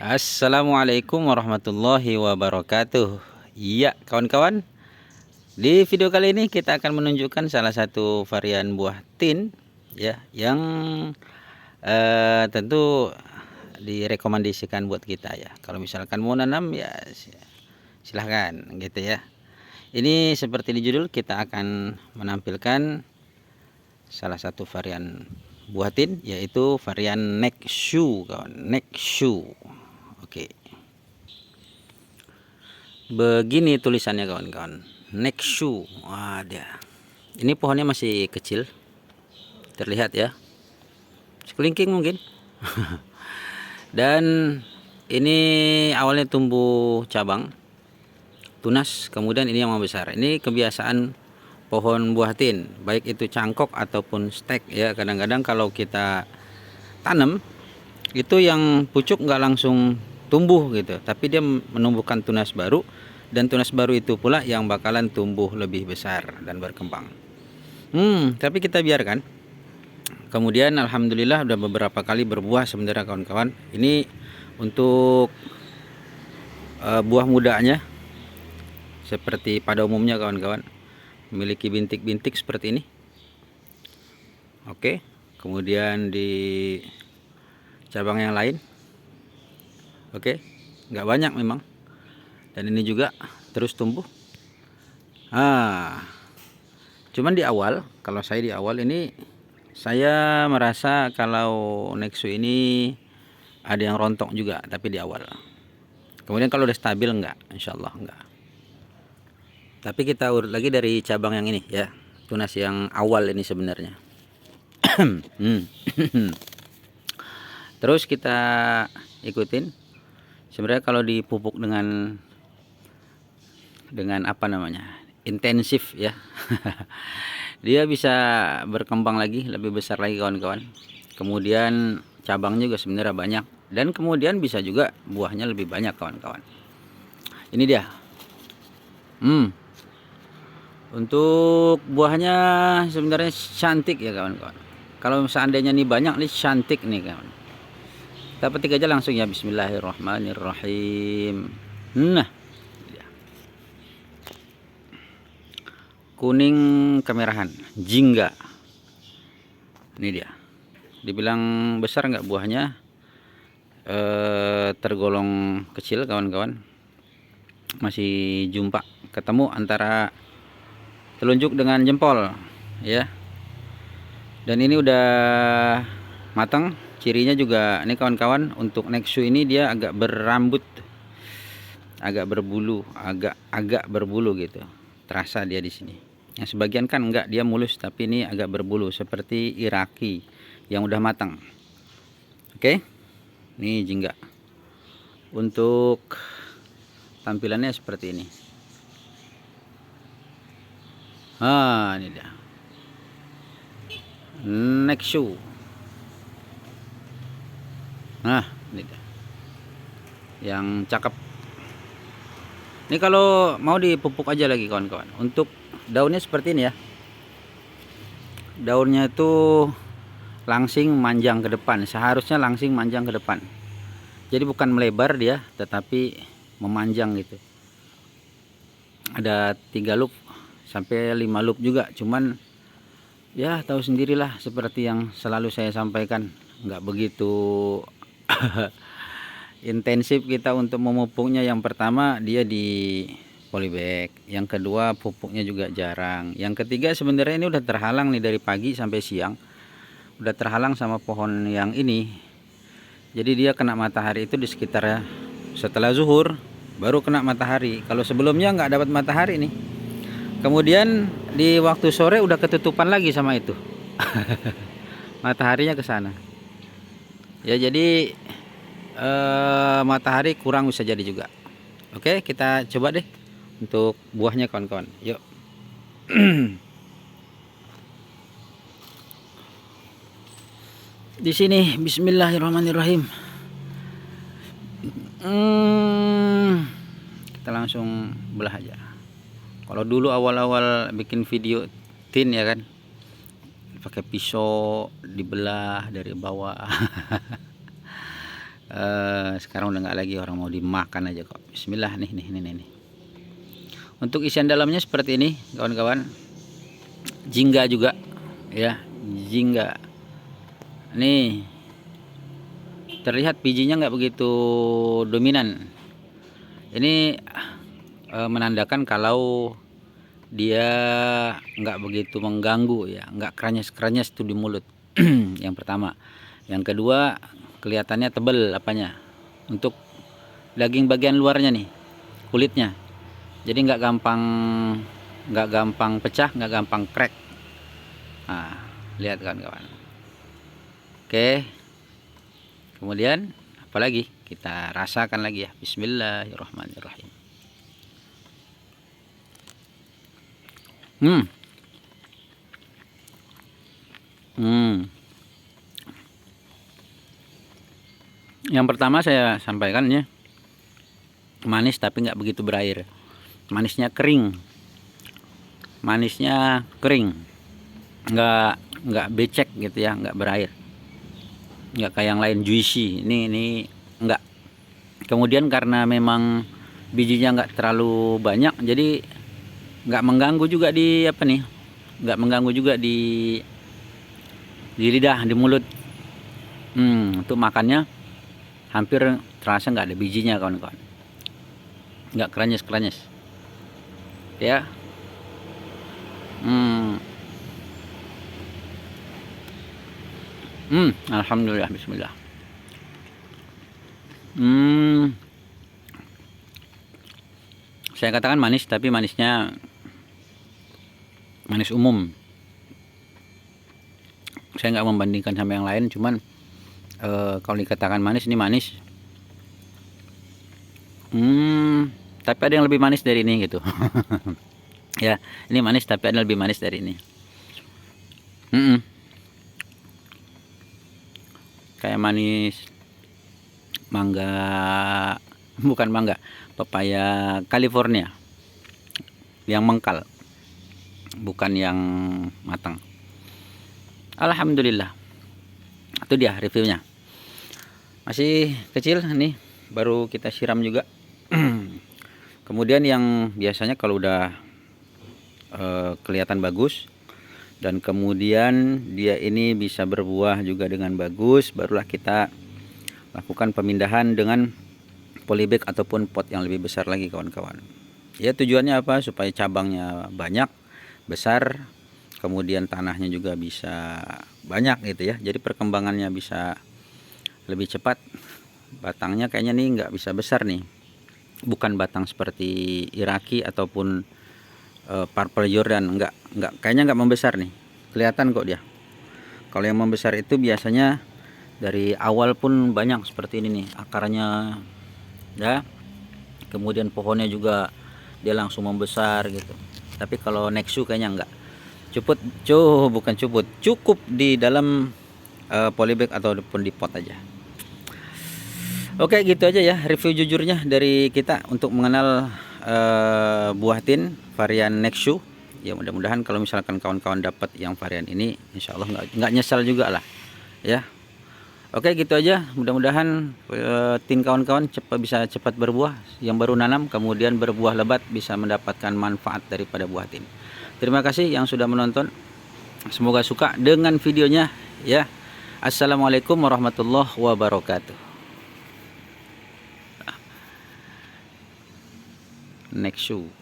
Assalamualaikum warahmatullahi wabarakatuh. Iya, kawan-kawan. Di video kali ini kita akan menunjukkan salah satu varian buah tin ya yang tentu direkomendasikan buat kita ya. Kalau misalkan mau nanam ya silahkan gitu ya. Ini seperti di judul, kita akan menampilkan salah satu varian buah tin, yaitu varian Nexu, kawan. Nexu. Oke. Begini tulisannya, kawan-kawan. Nexu. Ada. Ini pohonnya masih kecil. Terlihat ya. Sekelingking mungkin. Dan ini awalnya tumbuh cabang, tunas, kemudian ini yang membesar. Ini kebiasaan pohon buah tin, baik itu cangkok ataupun stek ya. Kadang-kadang kalau kita tanam itu yang pucuk nggak langsung tumbuh gitu, tapi dia menumbuhkan tunas baru, dan tunas baru itu pula yang bakalan tumbuh lebih besar dan berkembang. Tapi kita biarkan. Kemudian alhamdulillah udah beberapa kali berbuah sebenarnya, kawan-kawan. Ini untuk buah mudanya seperti pada umumnya, kawan-kawan, memiliki bintik-bintik seperti ini. Oke. Kemudian di cabang yang lain, oke, nggak banyak memang. Dan ini juga terus tumbuh. Cuman di awal, kalau saya di awal ini, saya merasa kalau Nexu ini ada yang rontok juga, tapi di awal. Kemudian kalau udah stabil enggak, insyaallah enggak. Tapi kita urut lagi dari cabang yang ini ya, tunas yang awal ini sebenarnya. Terus kita ikutin. Sebenarnya kalau dipupuk dengan apa namanya, intensif ya, dia bisa berkembang lagi, lebih besar lagi, kawan-kawan. Kemudian cabangnya juga sebenarnya banyak, dan kemudian bisa juga buahnya lebih banyak, kawan-kawan. Ini dia. Untuk buahnya sebenarnya cantik ya, kawan-kawan. Kalau seandainya nih banyak nih, cantik nih, kawan. Kita petik aja langsung ya. Bismillahirrahmanirrahim. Nah, kuning kemerahan, jingga. Ini dia. Dibilang besar nggak buahnya, tergolong kecil, kawan-kawan. Masih jumpa, ketemu antara telunjuk dengan jempol ya. Dan ini udah matang. Cirinya juga ini, kawan-kawan, untuk Nexu ini dia agak berambut, agak berbulu, agak berbulu gitu. Terasa dia di sini. Yang sebagian kan enggak, dia mulus, tapi ini agak berbulu seperti Iraki yang udah matang. Oke. Ini jingga. Untuk tampilannya seperti ini. Ini dia. Nexu. Ini dia. Yang cakep. Ini kalau mau dipupuk aja lagi, kawan-kawan. Untuk daunnya seperti ini ya. Daunnya itu langsing manjang ke depan. Seharusnya langsing manjang ke depan. Jadi bukan melebar dia, tetapi memanjang gitu. Ada 3 loop sampai 5 loop juga. Cuman ya tahu sendirilah, seperti yang selalu saya sampaikan, nggak begitu intensif kita untuk memupuknya. Yang pertama dia di polybag, yang kedua pupuknya juga jarang, yang ketiga sebenarnya ini udah terhalang nih dari pagi sampai siang, udah terhalang sama pohon yang ini. Jadi dia kena matahari itu di sekitar setelah zuhur baru kena matahari. Kalau sebelumnya nggak dapat matahari nih, kemudian di waktu sore udah ketutupan lagi sama itu. Mataharinya ke sana ya, jadi matahari kurang bisa jadi juga. Oke, kita coba deh untuk buahnya, kawan-kawan. Yuk. Di sini bismillahirrahmanirrahim. Kita langsung belah aja. Kalau dulu awal-awal bikin video tin ya kan, pakai pisau dibelah dari bawah. Sekarang udah nggak lagi, orang mau dimakan aja kok. Bismillah. Nih. Untuk isian dalamnya seperti ini kawan-kawan. Jingga juga ya, jingga. Nih terlihat bijinya nggak begitu dominan. Ini menandakan kalau dia nggak begitu mengganggu ya, nggak krenyes tuh di mulut. Yang pertama. Yang kedua, kelihatannya tebel apanya, untuk daging bagian luarnya nih, kulitnya. Jadi nggak gampang pecah, nggak gampang crack. Nah, lihat kawan-kawan. Oke, kemudian apalagi kita rasakan lagi ya. Bismillahirrahmanirrahim. Yang pertama saya sampaikan ya, manis tapi nggak begitu berair. Manisnya kering, nggak becek gitu ya, nggak berair, nggak kayak yang lain juicy. Ini nggak. Kemudian karena memang bijinya nggak terlalu banyak, jadi nggak mengganggu juga di lidah, di mulut. Untuk makannya hampir terasa nggak ada bijinya kawan-kawan, nggak krenyes ya. Alhamdulillah. Bismillah. Saya katakan manis, tapi manisnya manis umum. Saya nggak membandingkan sama yang lain, cuman kalau dikatakan manis, ini manis. Tapi ada yang lebih manis dari ini gitu. Ya, ini manis tapi ada lebih manis dari ini. Kayak manis mangga, bukan mangga, pepaya California yang mengkal, bukan yang matang. Alhamdulillah. Itu dia reviewnya. Masih kecil nih, baru kita siram juga. Kemudian yang biasanya kalau udah kelihatan bagus, dan kemudian dia ini bisa berbuah juga dengan bagus, barulah kita lakukan pemindahan dengan polybag ataupun pot yang lebih besar lagi kawan-kawan. Ya, tujuannya apa? Supaya cabangnya banyak, besar, kemudian tanahnya juga bisa banyak gitu ya. Jadi perkembangannya bisa lebih cepat. Batangnya kayaknya nih nggak bisa besar nih, bukan batang seperti Iraki ataupun Purple Jordan, kayaknya nggak membesar nih, kelihatan kok dia. Kalau yang membesar itu biasanya dari awal pun banyak seperti ini nih akarnya ya, kemudian pohonnya juga dia langsung membesar gitu. Tapi kalau Nexu kayaknya enggak. Cukup di dalam polybag ataupun di pot aja. Oke, gitu aja ya review jujurnya dari kita untuk mengenal buah tin varian Nexu. Ya, mudah-mudahan kalau misalkan kawan-kawan dapat yang varian ini, insya Allah nggak nyesal juga lah ya. Oke, gitu aja. Mudah-mudahan tin kawan-kawan bisa cepat berbuah, yang baru nanam kemudian berbuah lebat bisa mendapatkan manfaat daripada buah tin. Terima kasih yang sudah menonton, semoga suka dengan videonya ya. Assalamualaikum warahmatullahi wabarakatuh. Nexu.